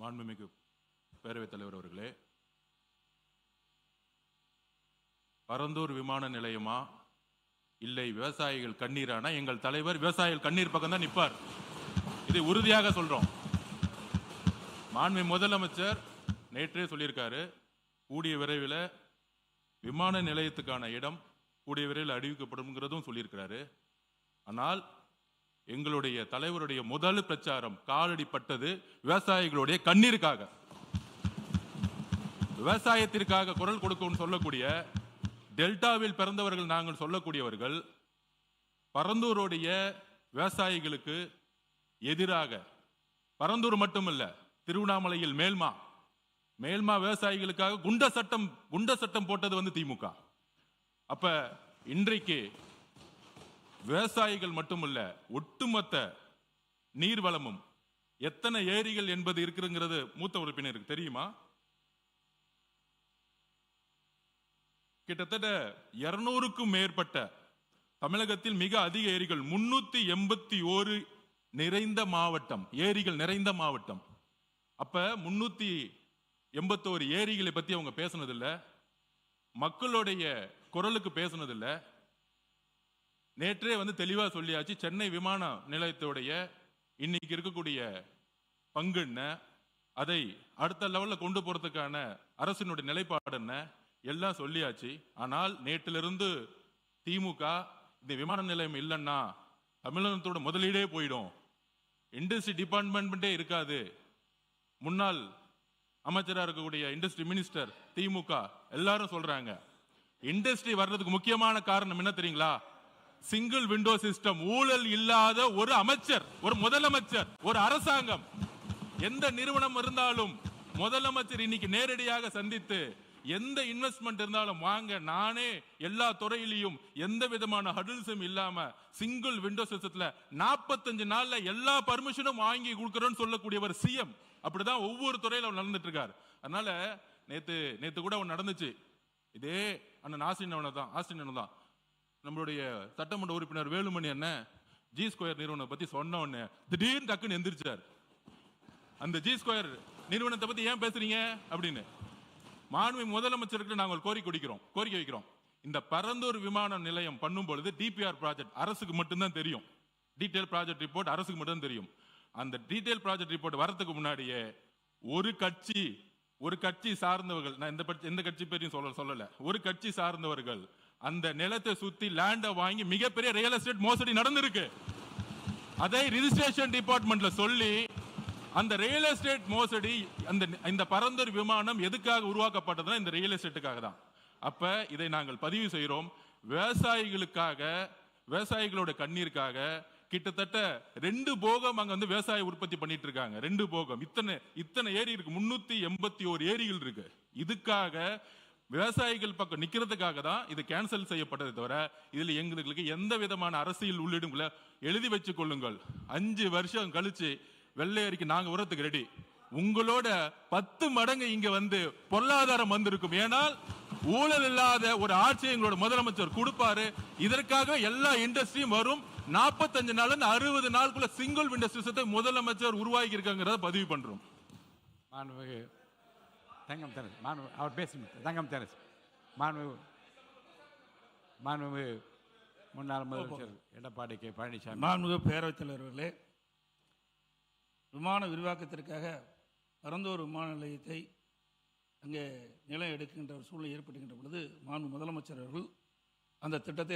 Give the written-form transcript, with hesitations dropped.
மாண்புமிகு பேரவைத் தலைவர் அவர்களே, பரந்தூர் விமான நிலையமா இல்லை விவசாயிகள் கண்ணீரானா? எங்கள் தலைவர் விவசாயிகள் கண்ணீர் பக்கம் தான் நிற்பார். இதை உறுதியாக சொல்றோம். மாண்புமிகு முதலமைச்சர் நேற்றே சொல்லியிருக்காரு, கூடிய விரைவில் விமான நிலையத்துக்கான இடம் கூடிய விரைவில் அறிவிக்கப்படும்ங்கிறதும் சொல்லியிருக்கிறாரு. ஆனால் எங்களுடைய தலைவருடைய முதல் பிரச்சாரம் காலடிப்பட்டது விவசாயிகளுடைய கண்ணீருக்காக. விவசாயத்திற்காக குரல் கொடுக்கும் சொல்லக்கூடிய டெல்டாவில் பிறந்தவர்கள் நாங்கள் சொல்லக்கூடியவர்கள் பரந்தூருடைய விவசாயிகளுக்கு எதிராக, பரந்தூர் மட்டுமல்ல, திருவண்ணாமலையில் மேல்மா விவசாயிகளுக்காக குண்ட சட்டம் போட்டது திமுக. அப்ப இன்றைக்கு விவசாயிகள் மட்டுமல்ல, ஒட்டுமொத்த நீர்வளமும் எத்தனை ஏரிகள் என்பது இருக்குங்கிறது மூத்த உறுப்பினருக்கு தெரியுமா? கிட்டத்தட்ட 200க்கும் மேற்பட்ட தமிழகத்தில் மிக அதிக ஏரிகள், 381 நிறைந்த மாவட்டம், ஏரிகள் நிறைந்த மாவட்டம். அப்ப 381 ஏரிகளை பத்தி அவங்க பேசினதில்ல, மக்களுடைய குரலுக்கு பேசினதில்ல. நேற்றே தெளிவா சொல்லியாச்சு. சென்னை விமான நிலையத்துடைய இன்னைக்கு இருக்கக்கூடிய பங்கு என்ன, அதை அடுத்த லெவல்ல கொண்டு போறதுக்கான அரசினுடைய நிலைப்பாடு என்ன, எல்லாம் சொல்லியாச்சு. ஆனால் நேற்றிலிருந்து திமுக இந்த விமான நிலையம் இல்லைன்னா தமிழகத்தோட முதலீடே போயிடும், இண்டஸ்ட்ரி டிபார்ட்மெண்ட்டே இருக்காது. முன்னாள் அமைச்சராக இருக்கக்கூடிய இண்டஸ்ட்ரி மினிஸ்டர் திமுக எல்லாரும் சொல்றாங்க. இண்டஸ்ட்ரி வர்றதுக்கு முக்கியமான காரணம் என்ன தெரியுங்களா? Single window system. ஊழல் இல்லாத ஒரு அமைச்சர், ஒரு முதலமைச்சர், ஒரு அரசாங்கம், எந்த நிறுவனம் இருந்தாலும் முதலமைச்சர் இன்னைக்கு நேரடியாக சந்தித்து எந்த இன்வெஸ்ட்மெண்ட் இருந்தாலும் வாங்க, நானே எல்லா துறையிலையும் எந்த விதமான ஹடில்ஸும் இல்லாம சிங்கிள் விண்டோ சிஸ்டத்துல 45 நாள்ல எல்லா பர்மிஷனும் வாங்கி கொடுக்கறோம்னு சொல்லக்கூடியவர் சிஎம். அப்படிதான் ஒவ்வொரு துறையில நடந்துட்டு இருக்காரு. அதனால நேத்து கூட நடந்துச்சு. இதே அண்ணன் ஆஸ்டின் தான் நம்மளுடைய சட்டமன்ற உறுப்பினர் வேலுமணி அண்ணன் ஜி ஸ்கொயர் நிறுவனம் பத்தி சொன்ன உடனே திடீர்னு டக்குன்னு எந்திரிச்சார். அந்த ஜி ஸ்கொயர் நிறுவனத்தை பத்தி ஏன் பேசுறீங்க அப்படின்னு மாண்புமிகு முதலமைச்சருக்கு நாங்கள் கோரிக்கை வைக்கிறோம். இந்த பரந்தூர் விமான நிலையம் பண்ணும் பொழுது டிபிஆர் ப்ராஜெக்ட் அரசுக்கு மட்டும்தான் தெரியும். டீடைல் ப்ராஜெக்ட் ரிப்போர்ட் அரசுக்கு மட்டும் தெரியும். அந்த டீடைல் ப்ராஜெக்ட் ரிப்போர்ட் வரதுக்கு முன்னாடியே ஒரு கட்சி சார்ந்தவர்கள், நான் எந்த கட்சி பேரையும் சொல்லல, ஒரு கட்சி சார்ந்தவர்கள் அந்த நிலத்தை சுத்தி லேண்ட வாங்கி மிகப்பெரிய ரியல் எஸ்டேட் மோசடி நடந்திருக்கு. அதை ரிஜிஸ்ட்ரேஷன் டிபார்ட்மெண்ட்ல சொல்லி அந்த ரியல் எஸ்டேட் மோசடி, இந்த பரந்தூர் விமானம் எதுக்காக உருவாக்கப்பட்டதுன்னா இந்த ரியல் எஸ்டேட்டுக்காக தான். அப்ப இதை நாங்கள் பதிவு செய்கிறோம். விவசாயிகளுக்காக, விவசாயிகளோட கண்ணீருக்காக கிட்டத்தட்ட 2 போகம் அங்க விவசாய உற்பத்தி பண்ணிட்டு இருக்காங்க. 2 போகம். இத்தனை ஏரி இருக்கு, 381 ஏரிகள் இருக்கு. இதுக்காக விவசாயிகள் பக்கம் நிக்கிறதுக்காக தான் இது கேன்சல் செய்யப்பட்டது. தவிர இதுல எங்களுக்கு எந்த விதமான அரசியல் உள்ளிடுங்கள எழுதி வச்சு கொள்ளுங்கள். 5 வருஷம் கழிச்சு வெள்ளை அறிக்கை நாங்க உரத்துக்கு ரெடி. உங்களோட 10 மடங்கு இங்க பொருளாதாரம் வந்திருக்கும். ஏனால் ஊழல் இல்லாத ஒரு ஆட்சி எங்களோட முதலமைச்சர் கொடுப்பாரு. இதற்காக எல்லா இண்டஸ்ட்ரியும் வரும். 45 நாள் 60 நாளுக்குள்ள சிங்கிள் விண்டோ சிஸ்டத்தை முதலமைச்சர் உருவாக்கி இருக்காங்கிறத பதிவு பண்றோம். தங்கம் தெரசு அவர் பேசுங்க. தங்கம் தெரசு மாண்புமிகு முன்னாள் முதலமைச்சர் எடப்பாடி கே பழனிசாமி. மாண்புமிகு பேரவைத் தலைவர்களே, விமான விரிவாக்கத்திற்காக பரந்தூர் விமான நிலையத்தை அங்கே நிலம் எடுக்கின்ற ஒரு சூழ்நிலை ஏற்படுகின்ற பொழுது மாண்பு முதலமைச்சர் அவர்கள் அந்த திட்டத்தை